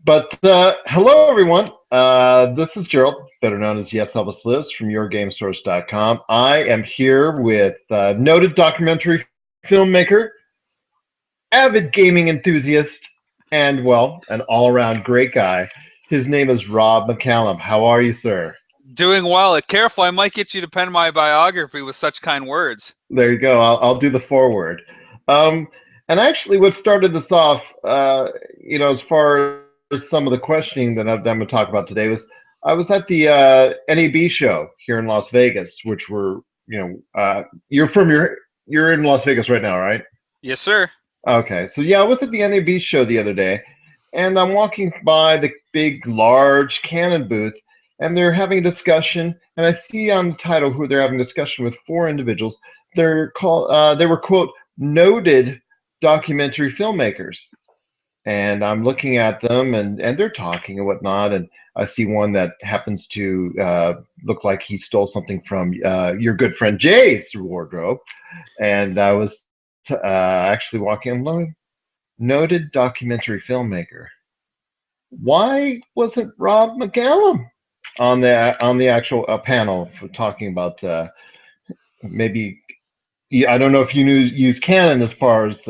But hello, everyone. This is Gerald, better known as Yes Elvis Lives from YourGameSource.com. I am here with noted documentary filmmaker, avid gaming enthusiast, and, well, an all-around great guy. His name is Rob McCallum. How are you, sir? Doing well. Careful, I might get you to pen my biography with such kind words. There you go. I'll do the foreword. Um, and actually, what started this off, as far as some of the questioning that I'm going to talk about today was I was at the NAB show here in Las Vegas, which you're in Las Vegas right now, right? Yes, sir. Okay, so yeah, I was at the NAB show the other day, and I'm walking by the big, large Canon booth, and they're having a discussion, and I see on the title who they're having a discussion with four individuals. They were, quote, noted documentary filmmakers. And I'm looking at them, and they're talking and whatnot, and I see one that happens to look like he stole something from your good friend Jay's wardrobe, and I was actually walking along, noted documentary filmmaker. Why wasn't Rob McCallum on the actual panel for talking about maybe? Yeah, I don't know if you use Canon as far as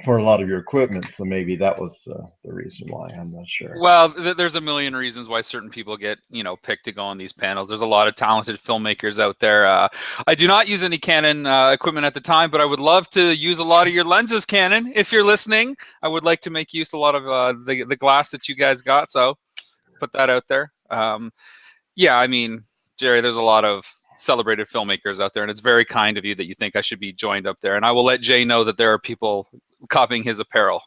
for a lot of your equipment, so maybe that was the reason why. I'm not sure. Well, there's a million reasons why certain people get, picked to go on these panels. There's a lot of talented filmmakers out there. I do not use any Canon equipment at the time, but I would love to use a lot of your lenses, Canon. If you're listening, I would like to make use a lot of the glass that you guys got. So put that out there. Yeah, I mean, Jerry, there's a lot of celebrated filmmakers out there, and it's very kind of you that you think I should be joined up there. And I will let Jay know that there are people copying his apparel.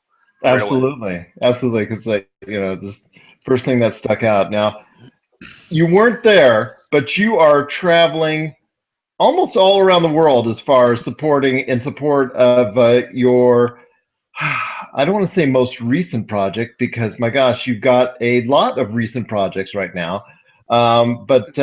Absolutely, absolutely. Because this first thing that stuck out. Now, you weren't there, but you are traveling almost all around the world as far as in support of your. I don't want to say most recent project because my gosh, you've got a lot of recent projects right now. But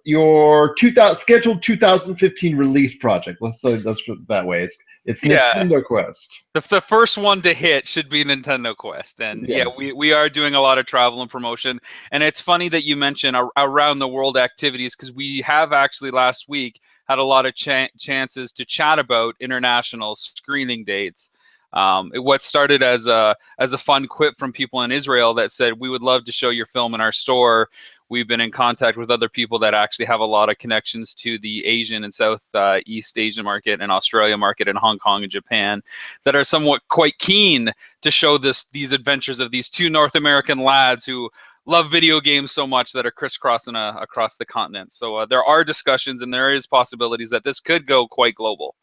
your scheduled 2015 release project, let's put it that way. It's Nintendo Quest. The first one to hit should be Nintendo Quest. And yeah, we are doing a lot of travel and promotion. And it's funny that you mention around the world activities, because we have actually last week had a lot of chances to chat about international screening dates. What started as a fun quip from people in Israel that said, we would love to show your film in our store. We've been in contact with other people that actually have a lot of connections to the Asian and Southeast Asian market and Australia market and Hong Kong and Japan that are somewhat quite keen to show these adventures of these two North American lads who love video games so much that are crisscrossing across the continent. So there are discussions and there is possibilities that this could go quite global.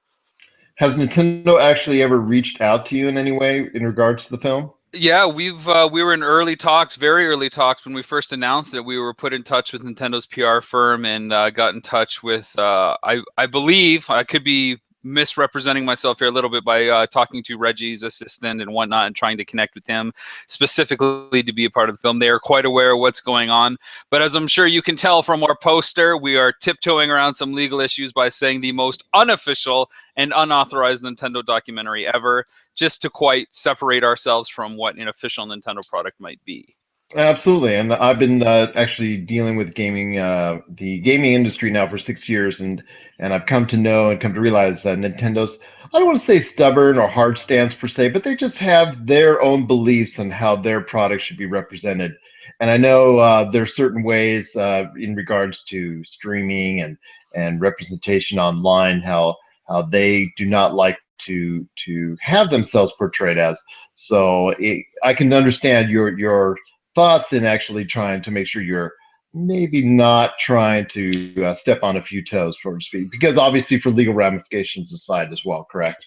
Has Nintendo actually ever reached out to you in any way in regards to the film? Yeah, we were in early talks, very early talks when we first announced it. We were put in touch with Nintendo's PR firm and got in touch with I believe, I could be misrepresenting myself here a little bit by talking to Reggie's assistant and whatnot and trying to connect with him specifically to be a part of the film. They are quite aware of what's going on. But as I'm sure you can tell from our poster, we are tiptoeing around some legal issues by saying the most unofficial and unauthorized Nintendo documentary ever, just to quite separate ourselves from what an official Nintendo product might be. Absolutely, and I've been actually dealing with the gaming industry now for 6 years, and I've come to know and come to realize that Nintendo's, I don't want to say stubborn or hard stance per se, but they just have their own beliefs on how their product should be represented. And I know there are certain ways in regards to streaming and representation online, how they do not like to have themselves portrayed as. So I can understand your thoughts in actually trying to make sure you're maybe not trying to step on a few toes, so to speak, because obviously for legal ramifications aside as well, correct?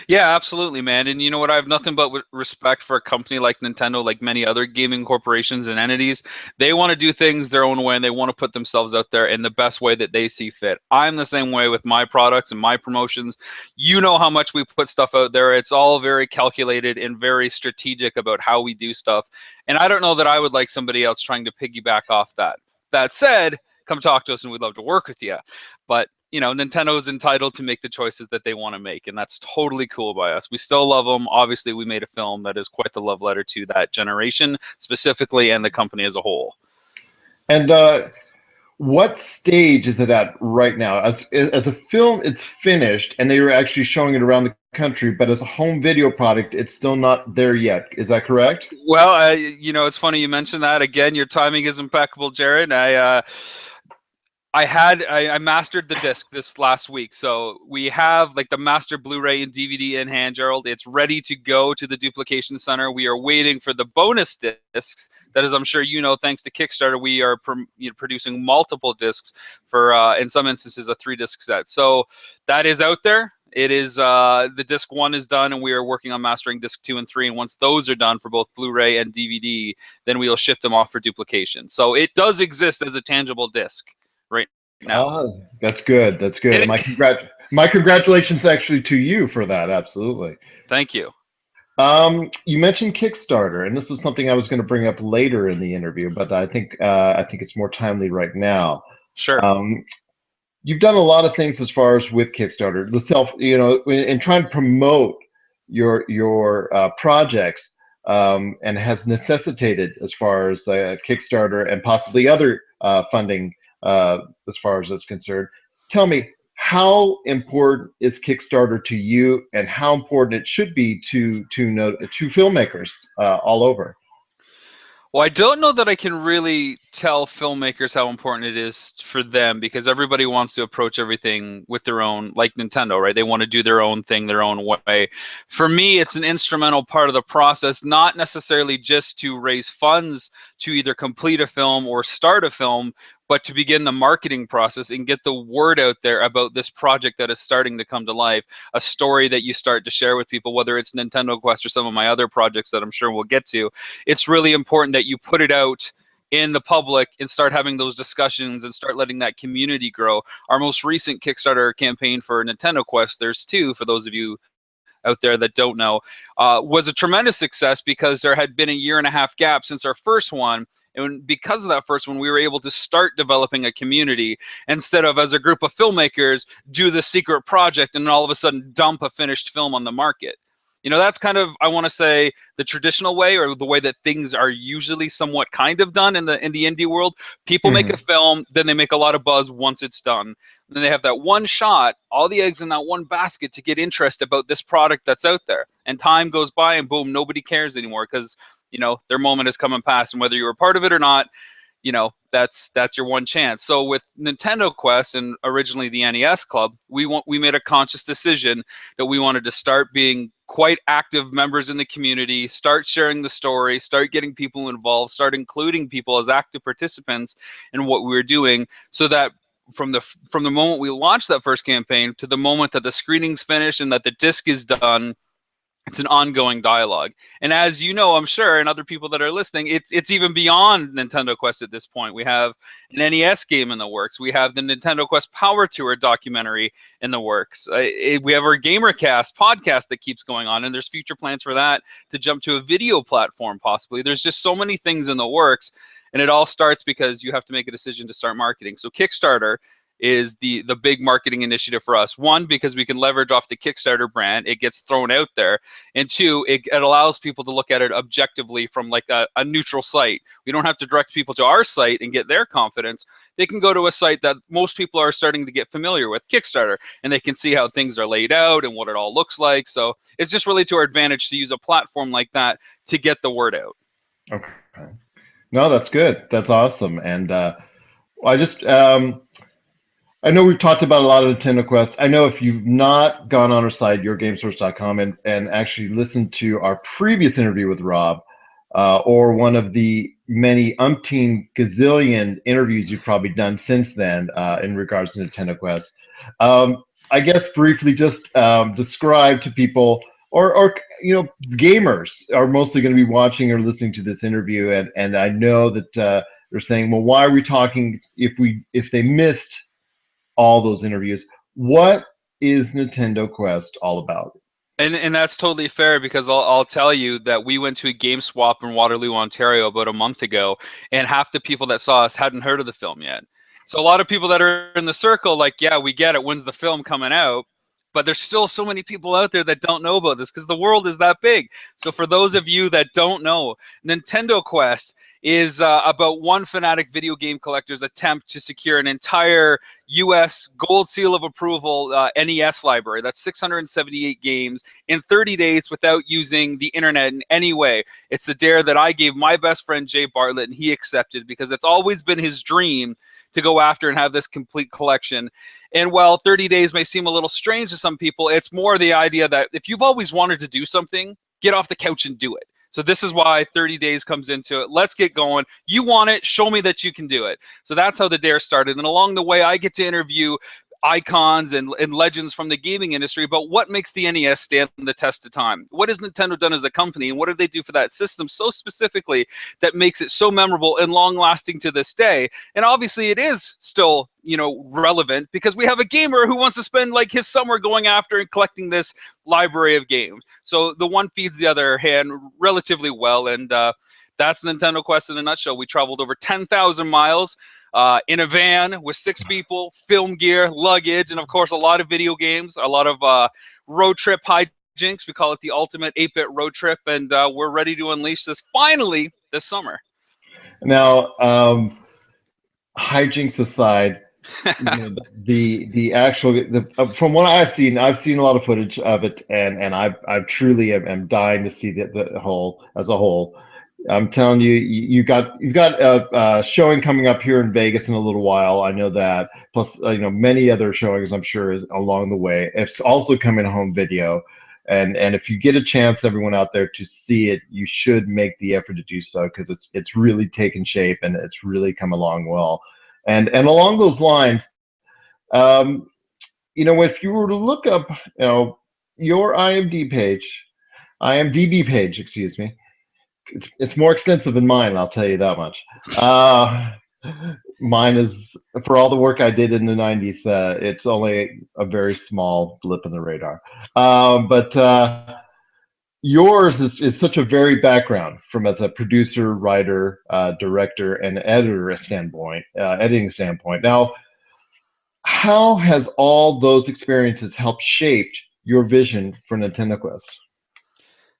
Yeah, absolutely, man. And you know what? I have nothing but respect for a company like Nintendo, like many other gaming corporations and entities. They want to do things their own way, and they want to put themselves out there in the best way that they see fit. I'm the same way with my products and my promotions. You know how much we put stuff out there. It's all very calculated and very strategic about how we do stuff. And I don't know that I would like somebody else trying to piggyback off that. That said, come talk to us and we'd love to work with you. But you know, Nintendo is entitled to make the choices that they want to make, and that's totally cool by us. We still love them. Obviously, we made a film that is quite the love letter to that generation specifically and the company as a whole. And what stage is it at right now? As a film, it's finished, and they are actually showing it around the country. But as a home video product, it's still not there yet. Is that correct? Well, you know, it's funny you mentioned that. Again, your timing is impeccable, Jared. I mastered the disc this last week, so we have like the master Blu-ray and DVD in hand, Gerald. It's ready to go to the duplication center. We are waiting for the bonus discs. That is, I'm sure you know, thanks to Kickstarter, we are producing multiple discs for, in some instances, a 3-disc set. So that is out there. It is the disc 1 is done, and we are working on mastering disc 2 and 3. And once those are done for both Blu-ray and DVD, then we will ship them off for duplication. So it does exist as a tangible disc right now. Oh, that's good. That's good. My congratulations actually to you for that. Absolutely. Thank you. You mentioned Kickstarter, and this was something I was going to bring up later in the interview, but I think it's more timely right now. Sure. You've done a lot of things as far as with Kickstarter, in trying to promote your projects, and has necessitated as far as Kickstarter and possibly other funding as far as it's concerned. Tell me, how important is Kickstarter to you, and how important it should be to filmmakers all over? Well, I don't know that I can really tell filmmakers how important it is for them, because everybody wants to approach everything with their own, like Nintendo, right? They want to do their own thing, their own way. For me, it's an instrumental part of the process, not necessarily just to raise funds to either complete a film or start a film, but to begin the marketing process and get the word out there about this project that is starting to come to life, a story that you start to share with people, whether it's Nintendo Quest or some of my other projects that I'm sure we'll get to. It's really important that you put it out in the public and start having those discussions and start letting that community grow. Our most recent Kickstarter campaign for Nintendo Quest, there's 2 for those of you out there that don't know, was a tremendous success because there had been a 1.5 year gap since our first one. And because of that first one, we were able to start developing a community instead of, as a group of filmmakers, do the secret project and all of a sudden dump a finished film on the market. You know, that's kind of, I want to say, the traditional way, or the way that things are usually somewhat kind of done in the indie world. People make a film, then they make a lot of buzz once it's done. And then they have that one shot, all the eggs in that one basket to get interest about this product that's out there. And time goes by and boom, nobody cares anymore because, you know, their moment has come and passed. And whether you were part of it or not, you know, that's your one chance. So with Nintendo Quest and originally the NES Club, we made a conscious decision that we wanted to start being quite active members in the community, start sharing the story, start getting people involved, start including people as active participants in what we were doing, so that from the moment we launched that first campaign to the moment that the screening's finished and that the disc is done, it's an ongoing dialogue. And as you know, I'm sure, and other people that are listening, it's even beyond Nintendo Quest at this point. We have an NES game in the works. We have the Nintendo Quest Power Tour documentary in the works. We have our GamerCast podcast that keeps going on, and there's future plans for that to jump to a video platform possibly. There's just so many things in the works, and it all starts because you have to make a decision to start marketing. So Kickstarter is the big marketing initiative for us. 1, because we can leverage off the Kickstarter brand. It gets thrown out there. And 2, it allows people to look at it objectively from like a neutral site. We don't have to direct people to our site and get their confidence. They can go to a site that most people are starting to get familiar with, Kickstarter, and they can see how things are laid out and what it all looks like. So it's just really to our advantage to use a platform like that to get the word out. Okay. No, that's good. That's awesome. And I know we've talked about a lot of Nintendo Quest. I know if you've not gone on our site, yourgamesource.com, and actually listened to our previous interview with Rob, or one of the many umpteen gazillion interviews you've probably done since then in regards to Nintendo Quest, I guess briefly just describe to people, or gamers are mostly going to be watching or listening to this interview, and I know that they're saying, well, why are we talking if they missed all those interviews? What is Nintendo Quest all about? And that's totally fair, because I'll tell you that we went to a game swap in Waterloo, Ontario about a month ago, and half the people that saw us hadn't heard of the film yet. So a lot of people that are in the circle, like, yeah, we get it. When's the film coming out? But there's still so many people out there that don't know about this because the world is that big. So for those of you that don't know, Nintendo Quest is about one fanatic video game collector's attempt to secure an entire U.S. gold seal of approval NES library. That's 678 games in 30 days without using the internet in any way. It's a dare that I gave my best friend Jay Bartlett, and he accepted because it's always been his dream to go after and have this complete collection. And while 30 days may seem a little strange to some people, it's more the idea that if you've always wanted to do something, get off the couch and do it. So this is why 30 days comes into it. Let's get going. You want it, show me that you can do it. So that's how the dare started. And along the way, I get to interview icons and legends from the gaming industry, but what makes the NES stand the test of time? What has Nintendo done as a company, and what did they do for that system so specifically that makes it so memorable and long-lasting to this day? And obviously it is still, you know, relevant because we have a gamer who wants to spend like his summer going after and collecting this library of games. So the one feeds the other hand relatively well, and that's Nintendo Quest in a nutshell. We traveled over 10,000 miles in a van with 6 people, film gear, luggage, and of course a lot of video games, a lot of road trip hijinks. We call it the ultimate 8-bit road trip, and we're ready to unleash this finally this summer. Now, hijinks aside, you know, the actual from what I've seen a lot of footage of it, and I truly am dying to see the whole as a whole. I'm telling you, you've got a showing coming up here in Vegas in a little while. I know that. Plus, you know, many other showings I'm sure is along the way. It's also coming home video, and if you get a chance, everyone out there, to see it, you should make the effort to do so because it's really taken shape and it's really come along well. And along those lines, you know, if you were to look up, you know, your IMDb page, excuse me. It's more extensive than mine, I'll tell you that much. Mine is, for all the work I did in the 90s, it's only a very small blip in the radar. But yours is such a varied background from as a producer, writer, director, and editor standpoint, editing standpoint. Now, how has all those experiences helped shape your vision for Nintendo Quest?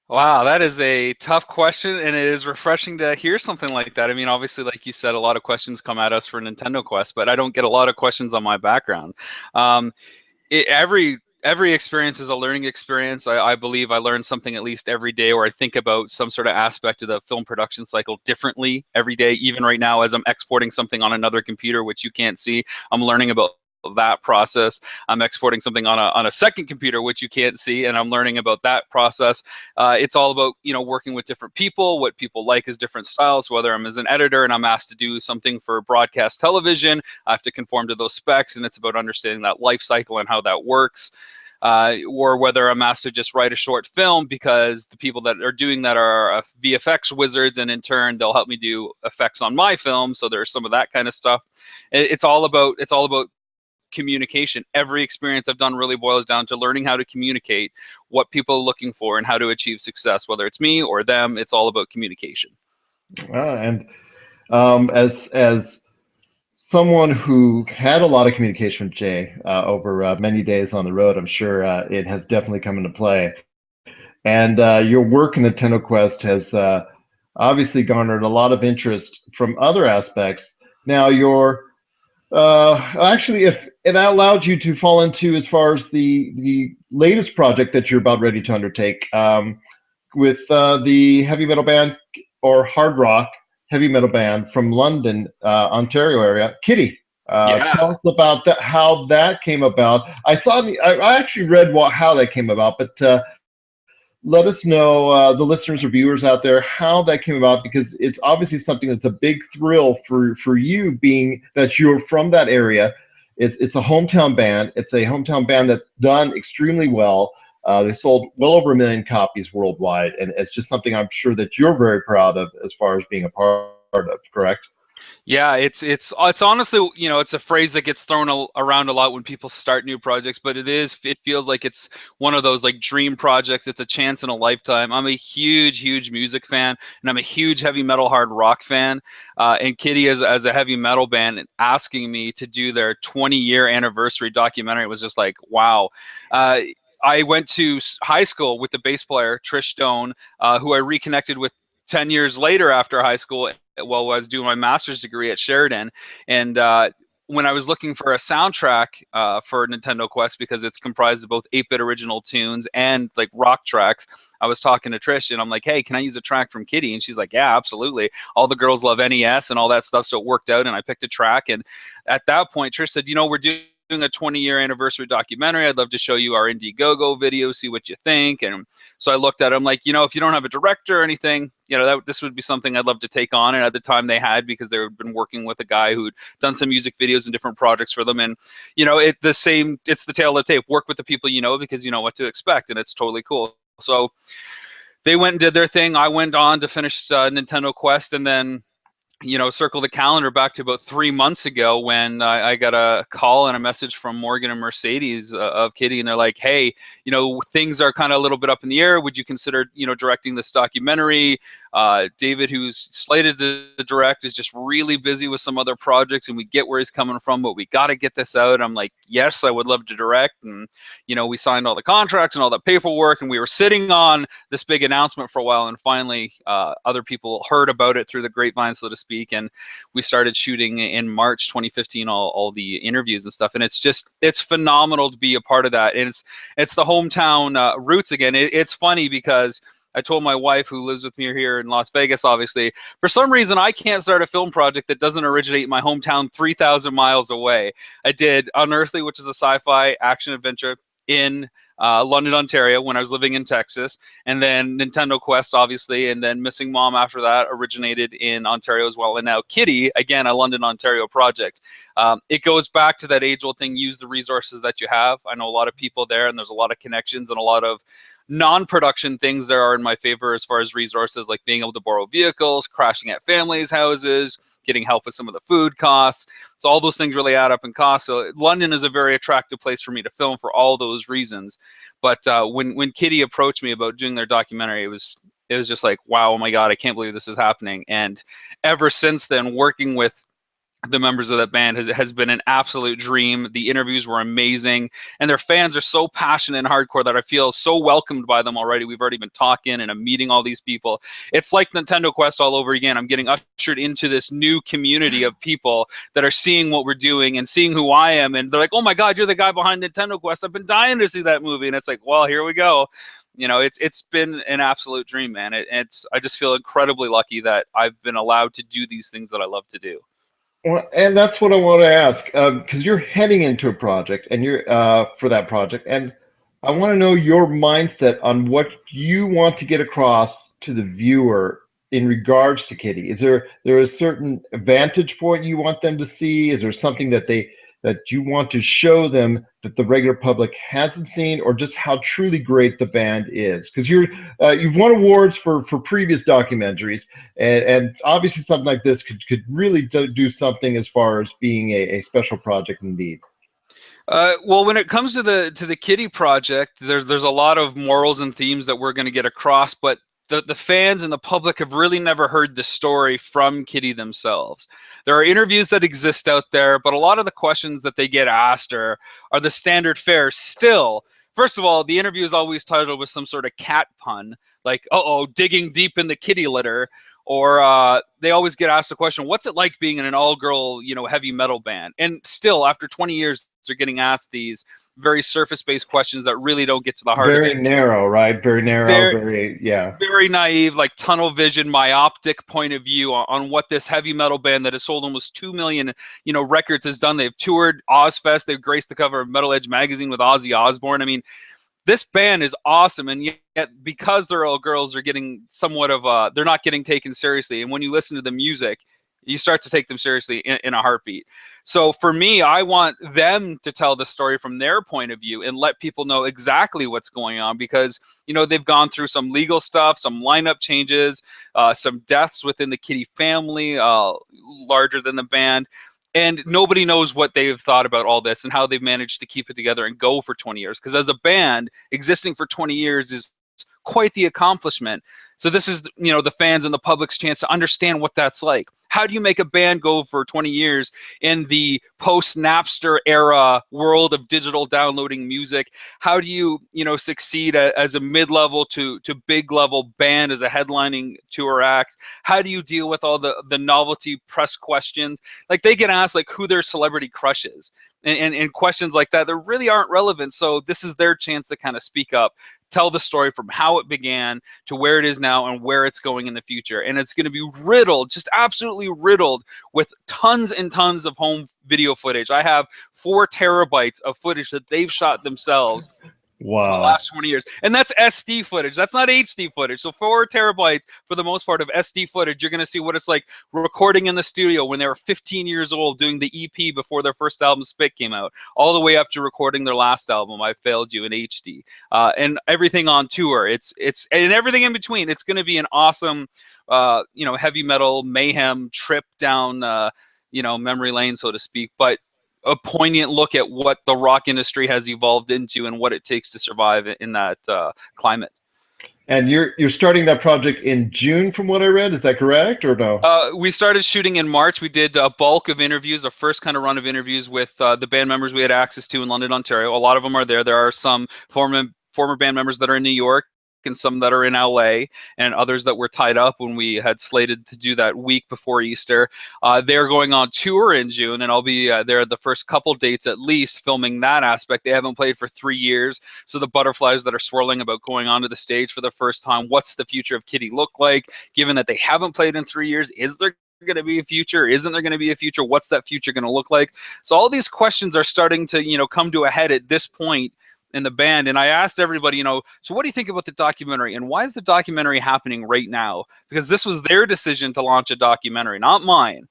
Wow, that is a tough question, and it is refreshing to hear something like that. I mean, obviously, like you said, a lot of questions come at us for Nintendo Quest, but I don't get a lot of questions on my background. Every experience is a learning experience. I believe I learn something at least every day, or I think about some sort of aspect of the film production cycle differently every day. Even right now, as I'm exporting something on another computer, which you can't see, I'm learning about that process. I'm exporting something on a second computer, which you can't see, and I'm learning about that process. It's all about, you know, working with different people, what people like is different styles. Whether I'm as an editor and I'm asked to do something for broadcast television, I have to conform to those specs, and it's about understanding that life cycle and how that works. Or whether I'm asked to just write a short film because the people that are doing that are VFX wizards, and in turn they'll help me do effects on my film. So there's some of that kind of stuff. It's all about communication. Every experience I've done really boils down to learning how to communicate what people are looking for and how to achieve success, whether it's me or them. It's all about communication. And as someone who had a lot of communication with Jay over many days on the road, I'm sure it has definitely come into play. And your work in Nintendo Quest has obviously garnered a lot of interest from other aspects. Now, actually, if it allowed you to fall into, as far as the latest project that you're about ready to undertake with the heavy metal band, or hard rock heavy metal band from London, Ontario area, Kittie. Tell us about that, how that came about. I actually read how that came about, but let us know, the listeners or viewers out there, how that came about, because it's obviously something that's a big thrill for you, being that you're from that area. It's a hometown band. It's a hometown band that's done extremely well. They sold well over 1 million copies worldwide, and it's just something I'm sure that you're very proud of as far as being a part of, correct? Yeah, it's honestly, it's a phrase that gets thrown around a lot when people start new projects, but it feels like it's one of those like dream projects. It's a chance in a lifetime. I'm a huge music fan, and I'm a huge heavy metal hard rock fan. And Kittie, as a heavy metal band, asking me to do their 20-year anniversary documentary was just like, wow. Uh, I went to high school with the bass player Trish Stone, who I reconnected with 10 years later after high school while I was doing my master's degree at Sheridan. And when I was looking for a soundtrack for Nintendo Quest, because it's comprised of both 8-bit original tunes and like rock tracks, I was talking to Trish and I'm like, hey, can I use a track from Kittie? And she's like, yeah, absolutely. All the girls love NES and all that stuff. So it worked out and I picked a track. And at that point, Trish said, we're doing a 20-year anniversary documentary. I'd love to show you our Indiegogo video, see what you think. And so I looked at it. I'm like, if you don't have a director or anything, this would be something I'd love to take on. And at the time they had, because they had been working with a guy who'd done some music videos and different projects for them. And, it's the tail of the tape. Work with the people because you know what to expect. And it's totally cool. So they went and did their thing. I went on to finish Nintendo Quest, and then circle the calendar back to about 3 months ago when I got a call and a message from Morgan and Mercedes of Kittie, and they're like, hey, things are kind of a little bit up in the air. Would you consider, directing this documentary? David, who's slated to direct, is just really busy with some other projects, and we get where he's coming from, but we got to get this out. I'm like, yes, I would love to direct. And, we signed all the contracts and all the paperwork, and we were sitting on this big announcement for a while, and finally other people heard about it through the grapevine, so to speak, and we started shooting in March 2015 all the interviews and stuff. And it's phenomenal to be a part of that. And it's the hometown roots again. It's funny because I told my wife, who lives with me here in Las Vegas, obviously, for some reason, I can't start a film project that doesn't originate in my hometown 3,000 miles away. I did Unearthly, which is a sci-fi action adventure in London, Ontario, when I was living in Texas. And then Nintendo Quest, obviously, and then Missing Mom after that originated in Ontario as well. And now Kittie, again, a London, Ontario project. It goes back to that age-old thing, use the resources that you have. I know a lot of people there, and there's a lot of connections and a lot of non-production things there are in my favor as far as resources, like being able to borrow vehicles, crashing at families' houses, getting help with some of the food costs. So all those things really add up in cost. So London is a very attractive place for me to film for all those reasons. But when Kittie approached me about doing their documentary, it was just like, wow, oh my God, I can't believe this is happening. And ever since then, working with the members of that band has been an absolute dream. The interviews were amazing, and their fans are so passionate and hardcore that I feel so welcomed by them already. We've already been talking, and I'm meeting all these people. It's like Nintendo Quest all over again. I'm getting ushered into this new community of people that are seeing what we're doing and seeing who I am, and they're like, oh my God, you're the guy behind Nintendo Quest. I've been dying to see that movie. And it's like, well, here we go. It's been an absolute dream, man. I just feel incredibly lucky that I've been allowed to do these things that I love to do. Well, and that's what I want to ask, because you're heading into a project, and you're for that project, and I want to know your mindset on what you want to get across to the viewer in regards to Kittie. Is there a certain vantage point you want them to see? Is there something that you want to show them that the regular public hasn't seen, or just how truly great the band is? Because you've won awards for previous documentaries, and obviously something like this could really do something as far as being a special project indeed. Well, when it comes to the Kittie project, there's a lot of morals and themes that we're going to get across, but the fans and the public have really never heard the story from Kittie themselves. There are interviews that exist out there, but a lot of the questions that they get asked are the standard fare still. First of all, the interview is always titled with some sort of cat pun, like, uh-oh, digging deep in the kitty litter. Or they always get asked the question, what's it like being in an all-girl, heavy metal band? And still, after 20 years, they're getting asked these very surface-based questions that really don't get to the heart of it. Very narrow, right? Very narrow, very, yeah. Very naive, like tunnel vision, myopic point of view on what this heavy metal band that has sold almost 2 million, records has done. They've toured Ozfest. They've graced the cover of Metal Edge magazine with Ozzy Osbourne. I mean, this band is awesome, and yet because they're all girls, they're getting somewhat of they're not getting taken seriously. And when you listen to the music, You start to take them seriously in a heartbeat. So for me, I want them to tell the story from their point of view and let people know exactly what's going on, because, you know, they've gone through some legal stuff, some lineup changes, some deaths within the Kittie family, larger than the band. And nobody knows what they've thought about all this and how they've managed to keep it together and go for 20 years. Because as a band, existing for 20 years is quite the accomplishment. So this is, you know, the fans and the public's chance to understand what that's like. How do you make a band go for 20 years in the post-Napster era world of digital downloading music? How do you, you know, succeed as a mid-level to big-level band, as a headlining tour act? How do you deal with all the novelty press questions? Like, they get asked like who their celebrity crush is, and questions like that that really aren't relevant. So this is their chance to kind of speak up, tell the story from how it began to where it is now and where it's going in the future. And it's going to be riddled, just absolutely riddled, with tons and tons of home video footage. I have 4 terabytes of footage that they've shot themselves. Wow. The last 20 years. And that's SD footage. That's not HD footage. So 4 terabytes for the most part of SD footage. You're going to see what it's like recording in the studio when they were 15 years old, doing the EP before their first album Spit came out, all the way up to recording their last album, I Failed You, in HD, and everything on tour. It's and everything in between. It's going to be an awesome, you know, heavy metal mayhem trip down, you know, memory lane, so to speak. But a poignant look at what the rock industry has evolved into and what it takes to survive in that climate. And you're starting that project in June, from what I read. Is that correct, or no? We started shooting in March. We did a bulk of interviews, a first kind of run of interviews with the band members we had access to in London, Ontario. A lot of them are there. There are some former band members that are in New York, and some that are in LA, and others that were tied up when we had slated to do that week before Easter. They're going on tour in June, and I'll be there the first couple dates at least, filming that aspect. They haven't played for 3 years, so the butterflies that are swirling about going onto the stage for the first time. What's the future of Kittie look like, given that they haven't played in 3 years? Is there going to be a future? Isn't there going to be a future? What's that future going to look like? So all these questions are starting to, you know, come to a head at this point in the band. And I asked everybody, you know, so what do you think about the documentary, and why is the documentary happening right now? Because this was their decision to launch a documentary, not mine.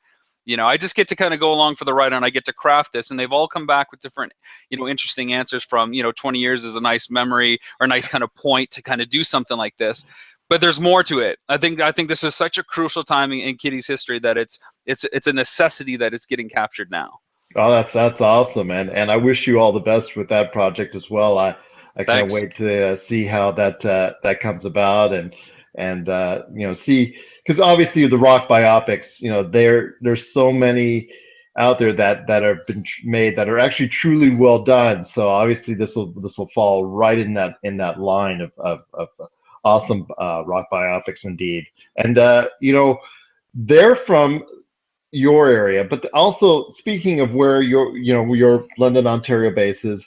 You know, I just get to kind of go along for the ride, and I get to craft this, and they've all come back with different, you know, interesting answers. From, you know, 20 years is a nice memory or a nice kind of point to kind of do something like this. But there's more to it. I think this is such a crucial time in Kittie's history that it's a necessity that it's getting captured now. Oh, that's awesome, and I wish you all the best with that project as well. I can't wait to see how that comes about, and you know, see, because obviously the rock biopics, you know, there's so many out there that have been made that are actually truly well done. So obviously this will fall right in that line of awesome rock biopics indeed. And you know, they're from your area, but also, speaking of where your London, Ontario base is,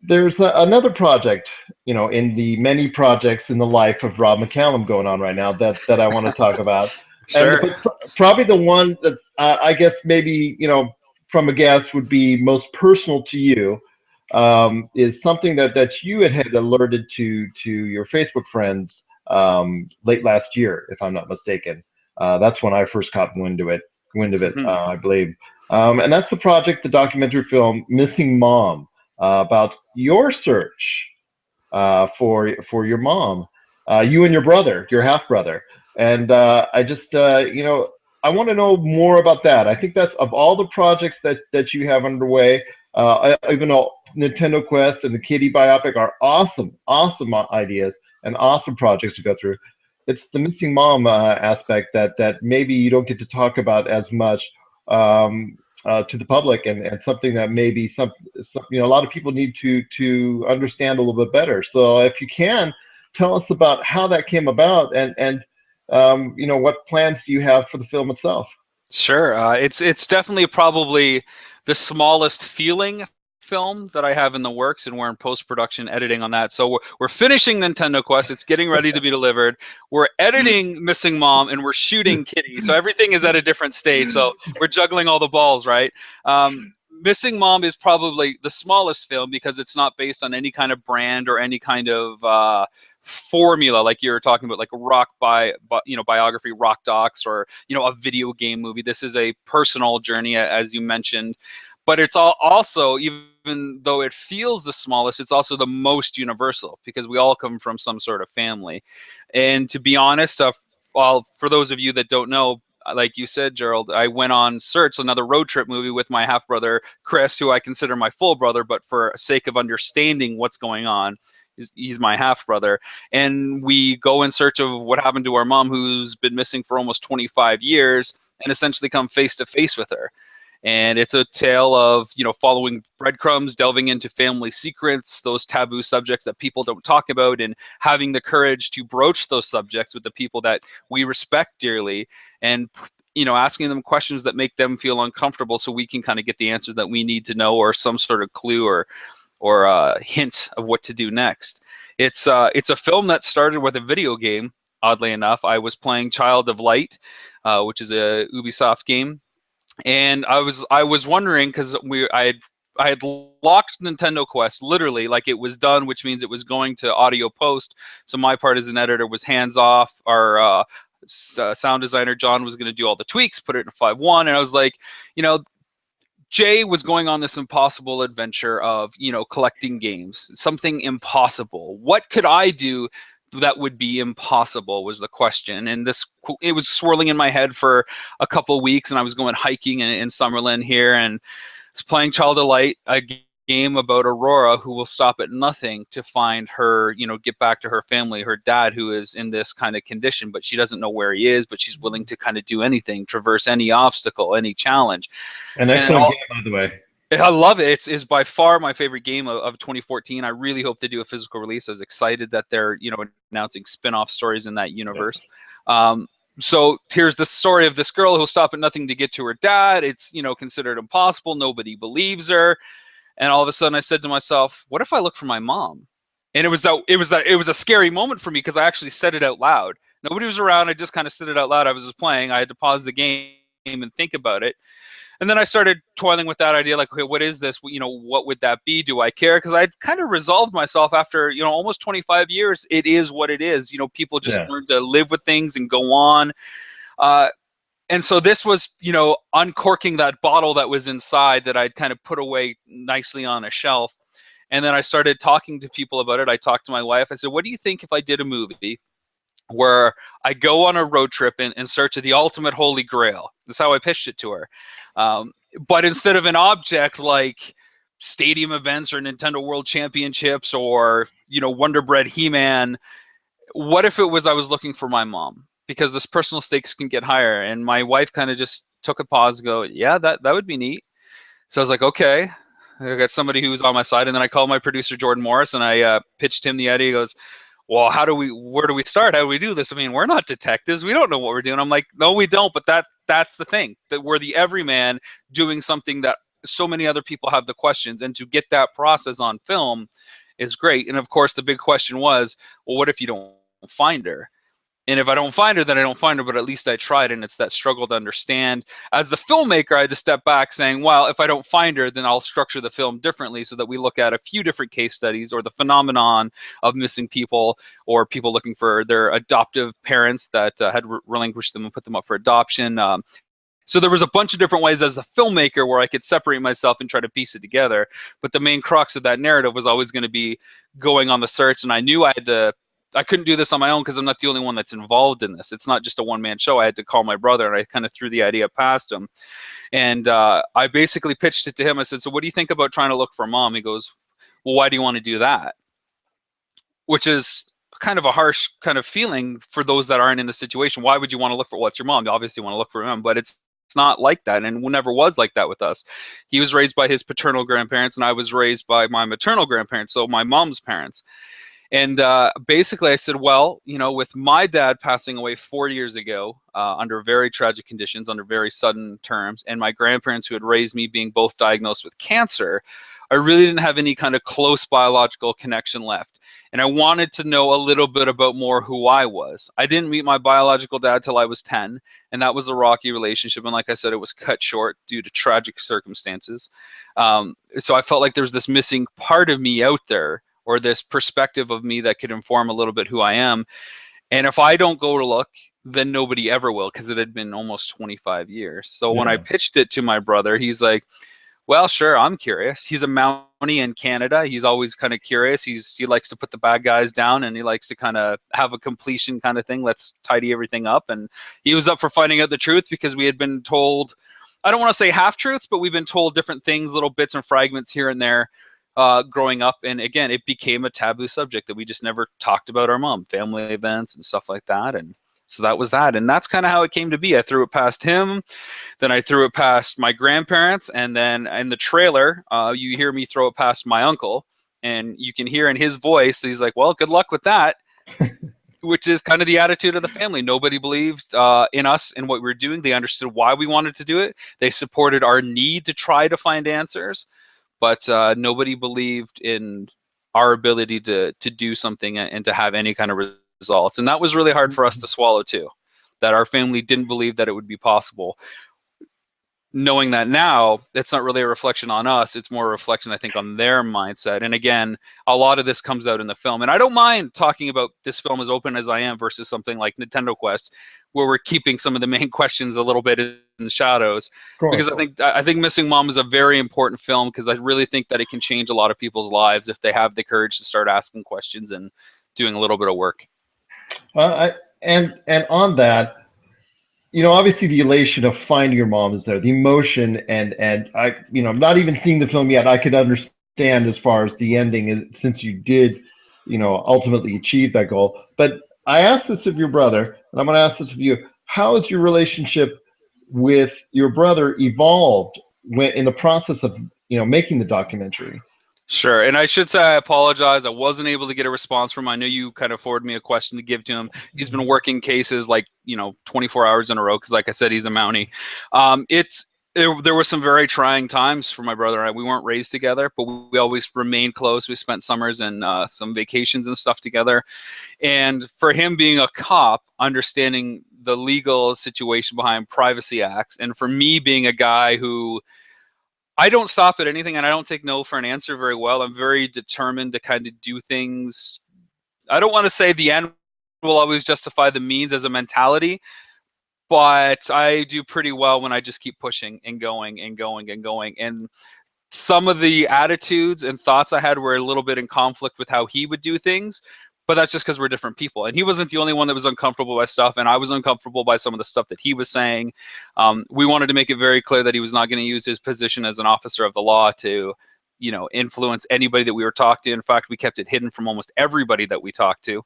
there's another project, you know, in the many projects in the life of Rob McCallum going on right now that I want to talk about. Sure. And probably the one that I guess maybe, you know, from a guest would be most personal to you, is something that you had alerted to your Facebook friends late last year, if I'm not mistaken. That's when I first caught wind of it, I believe. And that's the documentary film Missing Mom, about your search for your mom, you and your brother, your half brother. And I just, you know, I want to know more about that. I think that's, of all the projects that you have underway, even though Nintendo Quest and the Kittie biopic are awesome ideas and awesome projects to go through, it's the missing mom aspect that maybe you don't get to talk about as much to the public, and something that maybe some you know, a lot of people need to understand a little bit better. So if you can, tell us about how that came about, and you know, what plans do you have for the film itself? Sure. It's definitely probably the smallest feeling film that I have in the works, and we're in post-production editing on that. So we're finishing Nintendo Quest. It's getting ready to be delivered. We're editing Missing Mom, and we're shooting Kittie. So everything is at a different stage. So we're juggling all the balls, right? Missing Mom is probably the smallest film because it's not based on any kind of brand or any kind of formula, like you were talking about, like a biography, rock docs, or a video game movie. This is a personal journey, as you mentioned, but it's also, even though it feels the smallest, it's also the most universal, because we all come from some sort of family. And to be honest, well, for those of you that don't know, like you said, Gerald, I went on Search, another road trip movie, with my half brother Chris, who I consider my full brother, but for sake of understanding what's going on, he's my half brother. And we go in search of what happened to our mom, who's been missing for almost 25 years, and essentially come face to face with her. And it's a tale of, following breadcrumbs, delving into family secrets, those taboo subjects that people don't talk about, and having the courage to broach those subjects with the people that we respect dearly, and, asking them questions that make them feel uncomfortable, so we can kind of get the answers that we need to know, or some sort of clue or a hint of what to do next. It's a film that started with a video game. Oddly enough, I was playing Child of Light, which is a Ubisoft game. And I was wondering, because I had locked Nintendo Quest, literally, like it was done, which means it was going to audio post. So my part as an editor was hands off. Our sound designer John was going to do all the tweaks, put it in 5.1, and I was like, Jay was going on this impossible adventure of, collecting games, something impossible. What could I do that would be impossible, was the question. And it was swirling in my head for a couple of weeks, and I was going hiking in Summerlin here, and was playing Child of Light, a game about Aurora, who will stop at nothing to find her, get back to her family, her dad, who is in this kind of condition, but she doesn't know where he is, but she's willing to kind of do anything, traverse any obstacle, any challenge. An excellent game, by the way. I love it. It's by far my favorite game of 2014. I really hope they do a physical release. I was excited that they're, announcing spin-off stories in that universe. Yes. So here's the story of this girl who'll stop at nothing to get to her dad. It's, considered impossible. Nobody believes her. And all of a sudden I said to myself, what if I look for my mom? And it was a scary moment for me, because I actually said it out loud. Nobody was around. I just kind of said it out loud. I was just playing. I had to pause the game and think about it. And then I started toiling with that idea, like, okay, what is this? What would that be? Do I care? Because I'd kind of resolved myself after, almost 25 years. It is what it is. People just learn to live with things and go on. And so this was, uncorking that bottle that was inside that I'd kind of put away nicely on a shelf. And then I started talking to people about it. I talked to my wife. I said, what do you think if I did a movie where I go on a road trip in search of the ultimate holy grail? That's how I pitched it to her. But instead of an object like stadium events or Nintendo World Championships or, Wonder Bread He-Man, what if it was I was looking for my mom? Because this personal stakes can get higher. And my wife kind of just took a pause and go, yeah, that would be neat. So I was like, okay. I got somebody who's on my side. And then I called my producer, Jordan Morris, and I pitched him the idea. He goes, well, where do we start? How do we do this? I mean, we're not detectives. We don't know what we're doing. I'm like, no, we don't. But that's the thing, that we're the everyman doing something that so many other people have the questions. And to get that process on film is great. And of course, the big question was, well, what if you don't find her? And if I don't find her, then I don't find her, but at least I tried. And it's that struggle to understand. As the filmmaker, I had to step back saying, well, if I don't find her, then I'll structure the film differently, so that we look at a few different case studies, or the phenomenon of missing people, or people looking for their adoptive parents that had relinquished them and put them up for adoption. So there was a bunch of different ways as a filmmaker where I could separate myself and try to piece it together. But the main crux of that narrative was always going to be going on the search. And I knew I couldn't do this on my own, because I'm not the only one that's involved in this. It's not just a one-man show. I had to call my brother, and I kind of threw the idea past him. And I basically pitched it to him. I said, so what do you think about trying to look for mom? He goes, well, why do you want to do that? Which is kind of a harsh kind of feeling for those that aren't in the situation. Why would you want to look for, what's your mom? You obviously want to look for him, but it's not like that, and never was like that with us. He was raised by his paternal grandparents, and I was raised by my maternal grandparents, so my mom's parents. And basically I said, well, with my dad passing away 4 years ago under very tragic conditions, under very sudden terms, and my grandparents who had raised me being both diagnosed with cancer, I really didn't have any kind of close biological connection left. And I wanted to know a little bit about more who I was. I didn't meet my biological dad till I was 10, and that was a rocky relationship. And like I said, it was cut short due to tragic circumstances. So I felt like there was this missing part of me out there or this perspective of me that could inform a little bit who I am. And if I don't go to look, then nobody ever will, because it had been almost 25 years. So when I pitched it to my brother, he's like, well, sure, I'm curious. He's a Mountie in Canada. He's always kind of curious. He likes to put the bad guys down, and he likes to kind of have a completion kind of thing. Let's tidy everything up. And he was up for finding out the truth, because we had been told, I don't want to say half-truths, but we've been told different things, little bits and fragments here and there growing up. And again, it became a taboo subject that we just never talked about our mom, family events and stuff like that. And so that was that. And that's kind of how it came to be. I threw it past him. Then I threw it past my grandparents. And then in the trailer, you hear me throw it past my uncle. And you can hear in his voice that he's like, well, good luck with that. Which is kind of the attitude of the family. Nobody believed in us and what we were doing. They understood why we wanted to do it. They supported our need to try to find answers. But nobody believed in our ability to do something and to have any kind of results. And that was really hard for us to swallow too, that our family didn't believe that it would be possible. Knowing that now, it's not really a reflection on us. It's more a reflection, I think, on their mindset. And again, a lot of this comes out in the film. And I don't mind talking about this film as open as I am versus something like Nintendo Quest, where we're keeping some of the main questions a little bit in the shadows. Because I think Missing Mom is a very important film, because I really think that it can change a lot of people's lives if they have the courage to start asking questions and doing a little bit of work. And on that, you know, obviously the elation of finding your mom is there, the emotion, and I, you know, not even seeing the film yet, I could understand as far as the ending is, since you did, you know, ultimately achieve that goal. But I asked this of your brother, and I'm going to ask this of you. How has your relationship with your brother evolved in the process of, you know, making the documentary? Sure. And I should say I apologize. I wasn't able to get a response from him. I knew you kind of forwarded me a question to give to him. He's been working cases like, 24 hours in a row, because like I said, he's a Mountie. There were some very trying times for my brother and I. We weren't raised together, but we always remained close. We spent summers and some vacations and stuff together. And for him being a cop, understanding the legal situation behind privacy acts, and for me being a guy who, I don't stop at anything, and I don't take no for an answer very well. I'm very determined to kind of do things. I don't want to say the end will always justify the means as a mentality, but I do pretty well when I just keep pushing and going and going and going. And some of the attitudes and thoughts I had were a little bit in conflict with how he would do things, but that's just because we're different people. And he wasn't the only one that was uncomfortable by stuff, and I was uncomfortable by some of the stuff that he was saying. We wanted to make it very clear that he was not going to use his position as an officer of the law to, influence anybody that we were talking to. In fact, we kept it hidden from almost everybody that we talked to,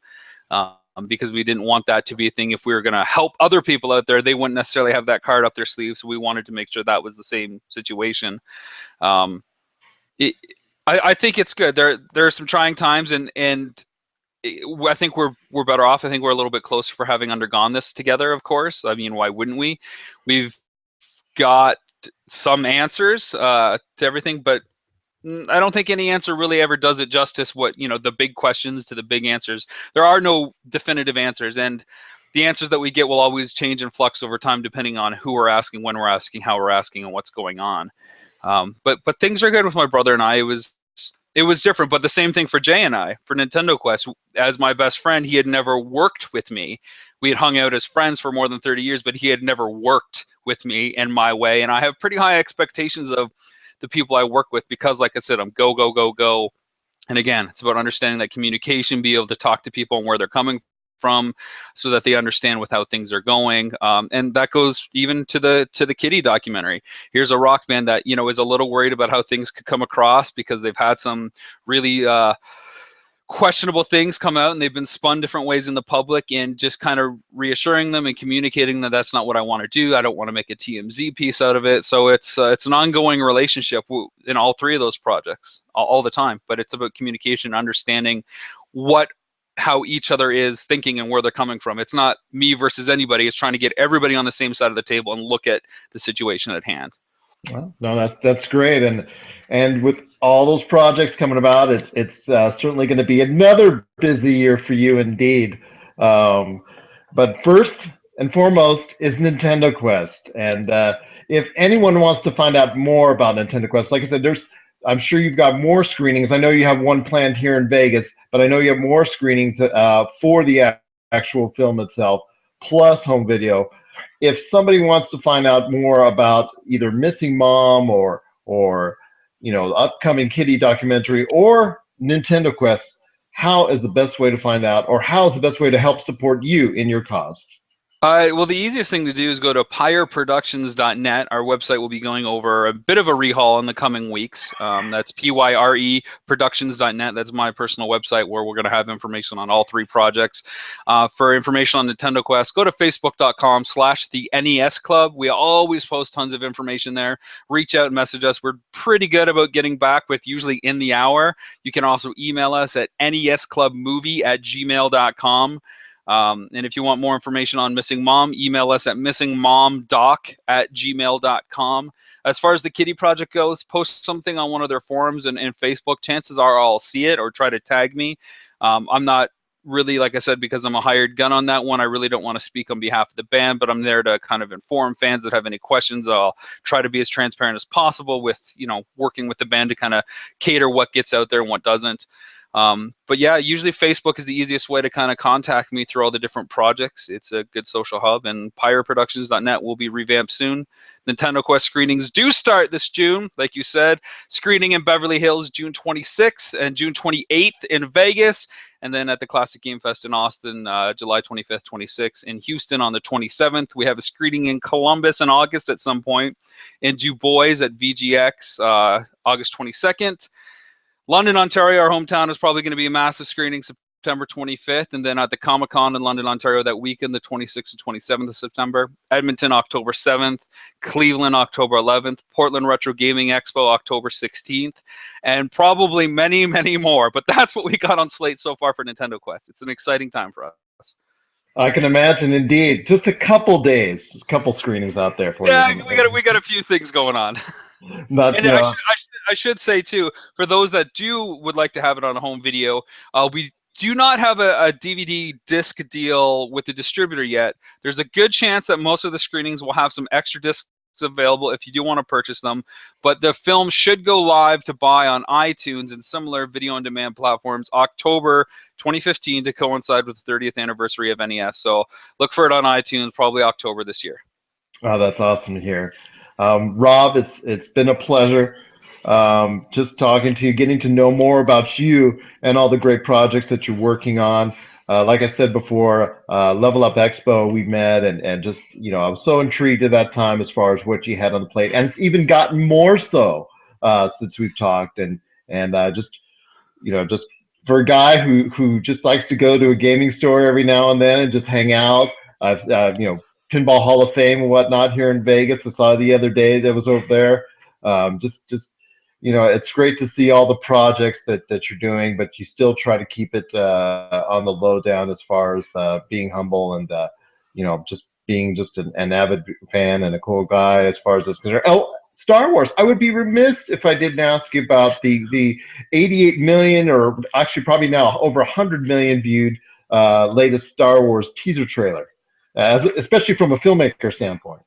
because we didn't want that to be a thing. If we were going to help other people out there, they wouldn't necessarily have that card up their sleeve. So we wanted to make sure that was the same situation. I think it's good. There are some trying times, and I think we're better off. I think we're a little bit closer for having undergone this together, of course. I mean, why wouldn't we? We've got some answers to everything, but I don't think any answer really ever does it justice. What, the big questions to the big answers. There are no definitive answers, and the answers that we get will always change and flux over time depending on who we're asking, when we're asking, how we're asking, and what's going on. But things are good with my brother and I. It was different, but the same thing for Jay and I. For Nintendo Quest, as my best friend, he had never worked with me. We had hung out as friends for more than 30 years, but he had never worked with me in my way. And I have pretty high expectations of the people I work with because, like I said, I'm go, go, go, go. And again, it's about understanding that communication, be able to talk to people and where they're coming from so that they understand with how things are going. And that goes even to the Kittie documentary. Here's a rock band that, is a little worried about how things could come across because they've had some really questionable things come out and they've been spun different ways in the public, and just kind of reassuring them and communicating that that's not what I want to do. I don't want to make a TMZ piece out of it. So it's an ongoing relationship in all three of those projects all the time, but it's about communication, understanding how each other is thinking and where they're coming from. It's not me versus anybody. It's trying to get everybody on the same side of the table and look at the situation at hand. Well, no, that's great. And with all those projects coming about, it's certainly going to be another busy year for you indeed. But first and foremost is Nintendo Quest. And if anyone wants to find out more about Nintendo Quest, like I said, there's I'm sure you've got more screenings. I know you have one planned here in Vegas, but I know you have more screenings for the actual film itself, plus home video. If somebody wants to find out more about either Missing Mom or the upcoming Kittie documentary or Nintendo Quest, how is the best way to find out, or how is the best way to help support you in your cause? Well, the easiest thing to do is go to pyreproductions.net. Our website will be going over a bit of a rehaul in the coming weeks. That's PYRE productions.net. That's my personal website where we're going to have information on all 3 projects. For information on Nintendo Quest, go to facebook.com/the NES Club. We always post tons of information there. Reach out and message us. We're pretty good about getting back with usually in the hour. You can also email us at nesclubmovie@gmail.com. And if you want more information on Missing Mom, email us at missingmomdoc@gmail.com. As far as the Kittie project goes, post something on one of their forums and Facebook. Chances are I'll see it or try to tag me. I'm not really, like I said, because I'm a hired gun on that one, I really don't want to speak on behalf of the band, but I'm there to kind of inform fans that have any questions. I'll try to be as transparent as possible with, working with the band to kind of cater what gets out there and what doesn't. But yeah, usually Facebook is the easiest way to kind of contact me through all the different projects. It's a good social hub, and pyreproductions.net will be revamped soon. Nintendo Quest screenings do start this June, like you said. Screening in Beverly Hills June 26th and June 28th in Vegas, and then at the Classic Game Fest in Austin, July 25th, 26th. In Houston on the 27th. We have a screening in Columbus in August at some point. In Du Bois at VGX, August 22nd. London, Ontario, our hometown, is probably going to be a massive screening September 25th, and then at the Comic-Con in London, Ontario that weekend, the 26th and 27th of September. Edmonton, October 7th. Cleveland, October 11th. Portland Retro Gaming Expo, October 16th. And probably many, many more. But that's what we got on slate so far for Nintendo Quest. It's an exciting time for us. I can imagine, indeed. Just a couple days, a couple screenings out there for you. Yeah, we got a few things going on. I should say too, for those that would like to have it on a home video, we do not have a DVD disc deal with the distributor yet. There's a good chance that most of the screenings will have some extra discs available if you do want to purchase them, but the film should go live to buy on iTunes and similar video on demand platforms October 2015 to coincide with the 30th anniversary of NES. So look for it on iTunes probably October this year. Oh, that's awesome to hear. Rob, it's been a pleasure just talking to you, getting to know more about you and all the great projects that you're working on. Like I said before, Level Up Expo, we met, and just, I was so intrigued at that time as far as what you had on the plate. And it's even gotten more so since we've talked. And just for a guy who just likes to go to a gaming store every now and then and just hang out, Pinball Hall of Fame and whatnot here in Vegas. I saw the other day that was over there. It's great to see all the projects that you're doing, but you still try to keep it on the low down as far as being humble and just being just an avid fan and a cool guy as far as this concerned. Oh, Star Wars. I would be remiss if I didn't ask you about the 88 million, or actually probably now over 100 million viewed latest Star Wars teaser trailer. Especially from a filmmaker standpoint.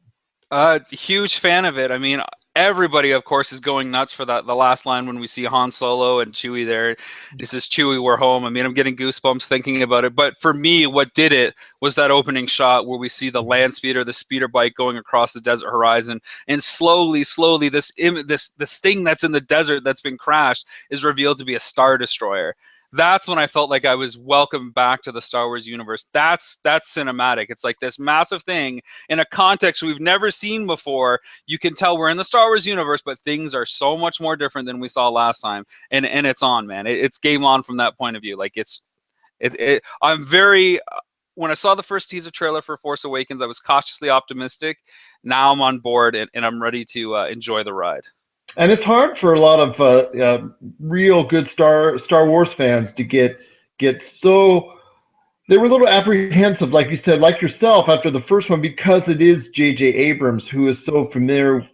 Huge fan of it. I mean, everybody, of course, is going nuts for the last line when we see Han Solo and Chewie there. It says, "Chewie, we're home." I mean, I'm getting goosebumps thinking about it. But for me, what did it was that opening shot where we see the land speeder, the speeder bike going across the desert horizon, and slowly, this thing that's in the desert that's been crashed is revealed to be a Star Destroyer. That's when I felt like I was welcomed back to the Star Wars universe. That's cinematic. It's like this massive thing in a context we've never seen before. You can tell we're in the Star Wars universe, but things are so much more different than we saw last time. And it's on, man. It's game on from that point of view. Like I'm very. When I saw the first teaser trailer for Force Awakens, I was cautiously optimistic. Now I'm on board and I'm ready to enjoy the ride. And it's hard for a lot of real good Star Wars fans to get so. They were a little apprehensive, like you said, like yourself, after the first one, because it is J.J. Abrams, who is so familiar,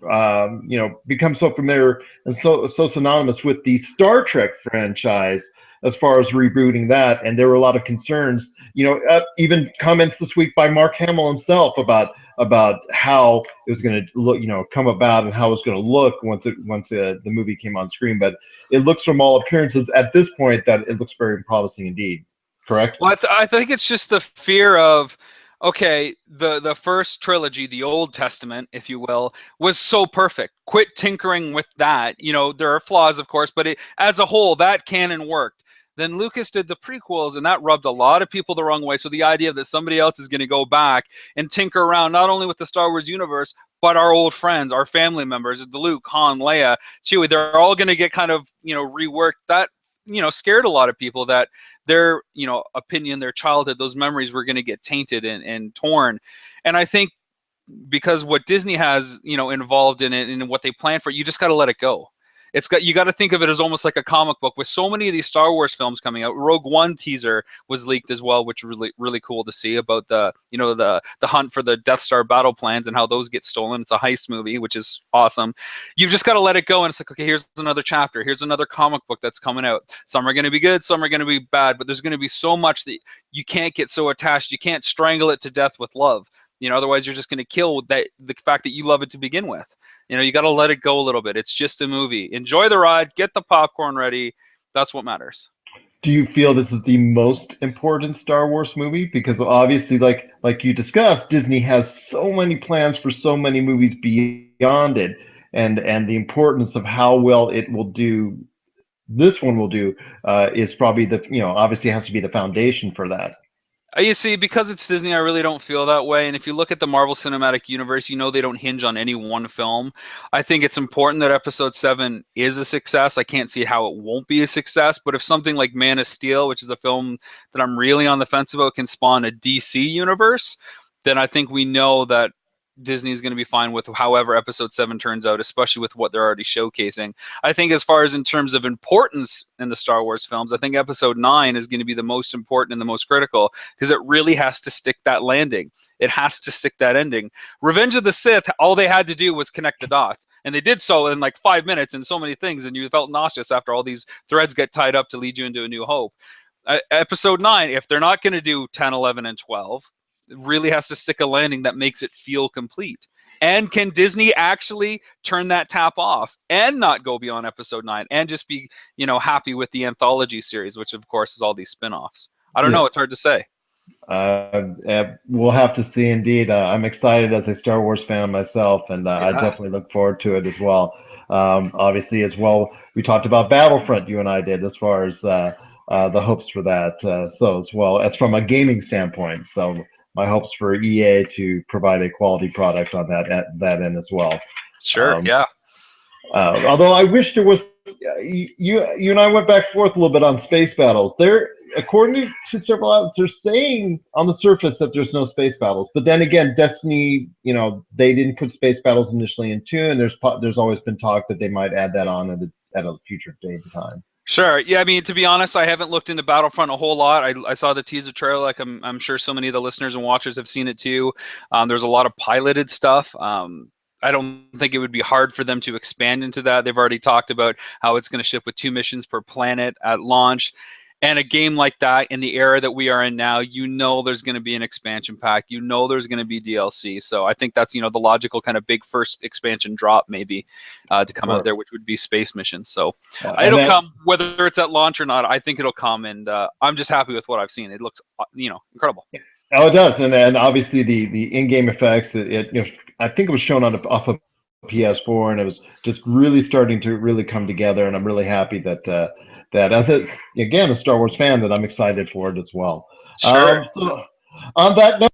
becomes so familiar and so synonymous with the Star Trek franchise as far as rebooting that. And there were a lot of concerns, even comments this week by Mark Hamill himself about about how it was going to look, come about, and how it was going to look once the movie came on screen. But it looks, from all appearances at this point, that it looks very promising indeed. Correct? Well, I think it's just the fear of, okay, the first trilogy, the Old Testament, if you will, was so perfect. Quit tinkering with that. There are flaws, of course, but as a whole, that canon worked. Then Lucas did the prequels, and that rubbed a lot of people the wrong way. So the idea that somebody else is going to go back and tinker around not only with the Star Wars universe, but our old friends, our family members, the Luke, Han, Leia, Chewie, they're all going to get kind of, reworked. That, scared a lot of people, that their, opinion, their childhood, those memories were going to get tainted and torn. And I think because what Disney has, involved in it and what they plan for, you just got to let it go. You got to think of it as almost like a comic book, with so many of these Star Wars films coming out. Rogue One teaser was leaked as well, which was really, really cool to see, about the hunt for the Death Star battle plans and how those get stolen. It's a heist movie, which is awesome. You've just got to let it go, and it's like, okay, here's another chapter. Here's another comic book that's coming out. Some are going to be good, some are going to be bad, but there's going to be so much that you can't get so attached. You can't strangle it to death with love. Otherwise you're just going to kill the fact that you love it to begin with. You got to let it go a little bit. It's just a movie. Enjoy the ride. Get the popcorn ready. That's what matters. Do you feel this is the most important Star Wars movie? Because obviously, like you discussed, Disney has so many plans for so many movies beyond it, and the importance of how well it will do, this one will do, is probably obviously has to be the foundation for that. You see, because it's Disney, I really don't feel that way. And if you look at the Marvel Cinematic Universe, they don't hinge on any one film. I think it's important that Episode 7 is a success. I can't see how it won't be a success. But if something like Man of Steel, which is a film that I'm really on the fence about, can spawn a DC universe, then I think we know that Disney is going to be fine with however Episode 7 turns out, especially with what they're already showcasing. I think as far as in terms of importance in the Star Wars films, I think Episode 9 is going to be the most important and the most critical, because it really has to stick that landing. It has to stick that ending. Revenge of the Sith, all they had to do was connect the dots, and they did so in like 5 minutes and so many things, and you felt nauseous after all these threads get tied up to lead you into A New Hope. Episode 9, if they're not going to do 10, 11, and 12, it really has to stick a landing that makes it feel complete. And can Disney actually turn that tap off and not go beyond Episode 9 and just be, happy with the anthology series, which of course is all these spin-offs? I don't know. It's hard to say. We'll have to see indeed. I'm excited as a Star Wars fan myself, and I definitely look forward to it as well. Obviously, as well, we talked about Battlefront, you and I did, as far as the hopes for that. So as well as from a gaming standpoint. So my hopes for EA to provide a quality product on that end as well. Sure, yeah. Although I wish there was, you and I went back and forth a little bit on space battles. There, according to several outlets, they're saying on the surface that there's no space battles. But then again, Destiny, they didn't put space battles initially in 2, and there's always been talk that they might add that on at a future date and time. Sure. Yeah, I mean, to be honest, I haven't looked into Battlefront a whole lot. I saw the teaser trailer, like I'm sure so many of the listeners and watchers have seen it too. There's a lot of piloted stuff. I don't think it would be hard for them to expand into that. They've already talked about how it's going to ship with 2 missions per planet at launch. And a game like that, in the era that we are in now, there's going to be an expansion pack. There's going to be DLC. So I think that's, the logical kind of big first expansion drop maybe to come out there, which would be space missions. So it'll come, whether it's at launch or not. I think it'll come, and I'm just happy with what I've seen. It looks, incredible. Oh, it does, and obviously the in-game effects. I think it was shown off of PS4, and it was just really starting to really come together. And I'm really happy that as a Star Wars fan, that I'm excited for it as well. Sure. So on that note,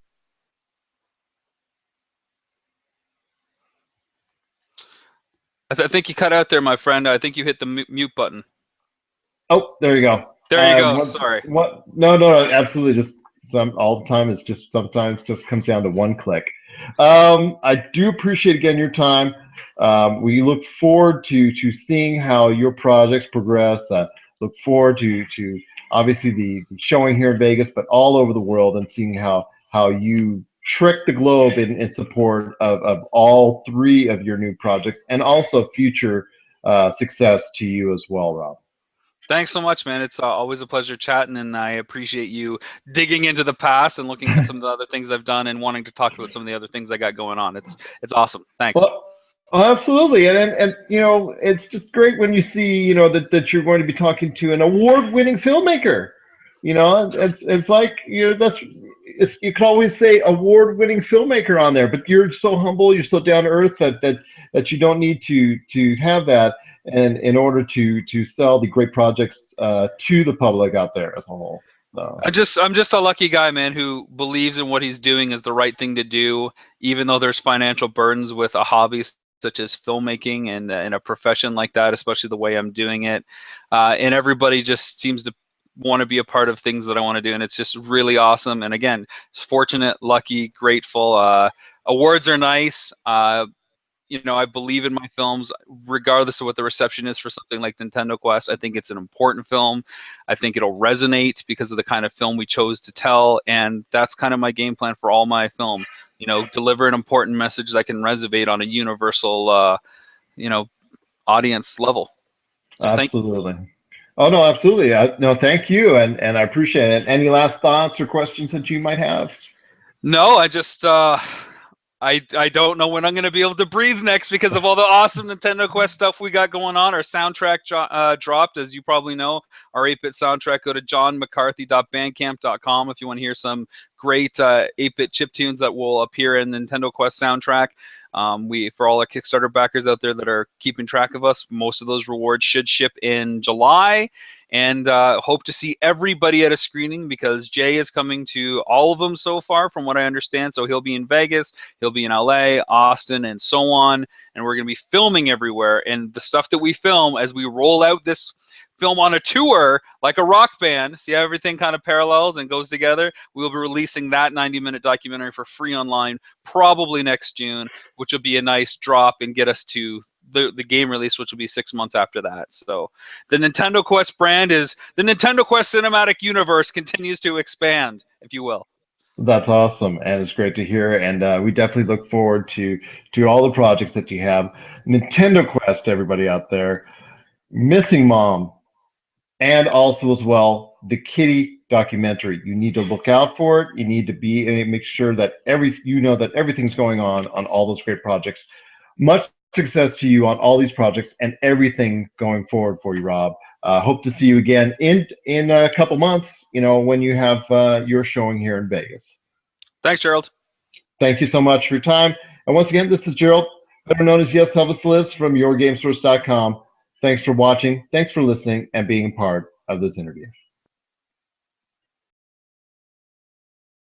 I think you cut out there, my friend. I think you hit the mute button. Oh, there you go. There you go. Sorry. No, absolutely. Just all the time. It's just sometimes just comes down to one click. I do appreciate again your time. We look forward to seeing how your projects progress. Look forward to obviously the showing here in Vegas, but all over the world, and seeing how you trick the globe in support of all 3 of your new projects, and also future success to you as well, Rob. Thanks so much, man. It's always a pleasure chatting, and I appreciate you digging into the past and looking at some of the other things I've done and wanting to talk about some of the other things I got going on. It's awesome. Thanks. Well, absolutely, and you know, it's just great when you see, you know, that you're going to be talking to an award-winning filmmaker. You know, it's like, you know, you can always say award-winning filmmaker on there, but you're so humble, you're so down to earth that you don't need to have that, and in order to sell the great projects to the public out there as a whole. So I'm just a lucky guy, man, who believes in what he's doing is the right thing to do, even though there's financial burdens with a hobby such as filmmaking and in a profession like that, especially the way I'm doing it. And everybody just seems to want to be a part of things that I want to do, and it's just really awesome. And again, fortunate, lucky, grateful. Awards are nice. You know, I believe in my films, regardless of what the reception is for something like Nintendo Quest. I think it's an important film. I think it'll resonate because of the kind of film we chose to tell, and that's kind of my game plan for all my films. You know, deliver an important message that can resonate on a universal, you know, audience level. So absolutely. Oh no, absolutely. No, thank you, and I appreciate it. Any last thoughts or questions that you might have? No, I just I don't know when I'm going to be able to breathe next because of all the awesome Nintendo Quest stuff we got going on. Our soundtrack dropped, as you probably know. Our 8-bit soundtrack. Go to johnmccarthy.bandcamp.com if you want to hear some great 8-bit chiptunes that will appear in the Nintendo Quest soundtrack. For all our Kickstarter backers out there that are keeping track of us, most of those rewards should ship in July. And hope to see everybody at a screening because Jay is coming to all of them so far, from what I understand. So he'll be in Vegas, he'll be in LA, Austin, and so on. And we're going to be filming everywhere. And the stuff that we film as we roll out this film on a tour, like a rock band, see how everything kind of parallels and goes together? We'll be releasing that 90-minute documentary for free online probably next June, which will be a nice drop and get us to the game release, which will be 6 months after that. So the Nintendo Quest brand is the Nintendo Quest cinematic universe continues to expand, if you will. That's awesome, and it's great to hear. And we definitely look forward to all the projects that you have. Nintendo Quest, everybody out there, Missing Mom, and also as well the Kittie documentary. You need to look out for it. You need to make sure that that everything's going on all those great projects. Much success to you on all these projects and everything going forward for you, Rob. Hope to see you again in a couple months, you know, when you have your showing here in Vegas. Thanks, Gerald. Thank you so much for your time. And once again, this is Gerald, better known as Yes Elvis Lives from YourGameSource.com. Thanks for watching, thanks for listening, and being a part of this interview.